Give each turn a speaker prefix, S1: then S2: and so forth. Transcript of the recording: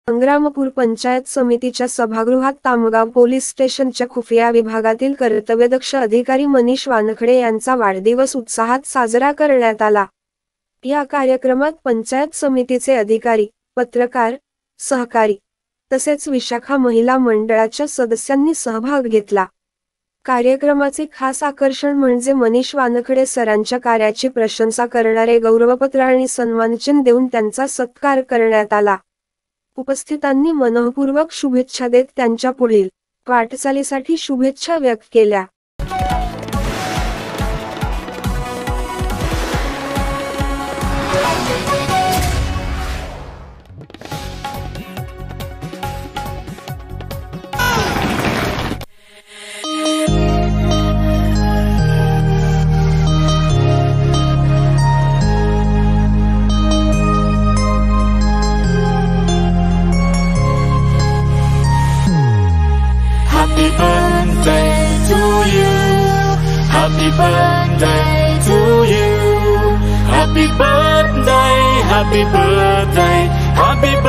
S1: संग्रामपूर पंचायत समितीच्या सभागृहात तामगाव पोलीस स्टेशनच्या खुफिया विभागातील कर्तव्यदक्ष अधिकारी मनीष वानखडे यांचा वाढदिवस उत्साहात साजरा करण्यात आला। या कार्यक्रमात पंचायत समितीचे अधिकारी, पत्रकार, सहकारी तसेच विशाखा महिला मंडळाच्या सदस्यांनी सहभाग घेतला। कार्यक्रमाचे खास आकर्षण म्हणजे मनीष वानखडे सरांच्या कार्याची प्रशंसा करणारे गौरवपत्र आणि सन्मानचिन्ह देऊन त्यांचा सत्कार करण्यात आला। उपस्थितांनी मनःपूर्वक शुभेच्छा देत त्यांच्या पुढील वाटचालीसाठी शुभेच्छा व्यक्त केल्या।
S2: Happy birthday to you. Happy birthday to you. Happy birthday, happy birthday, happy birthday.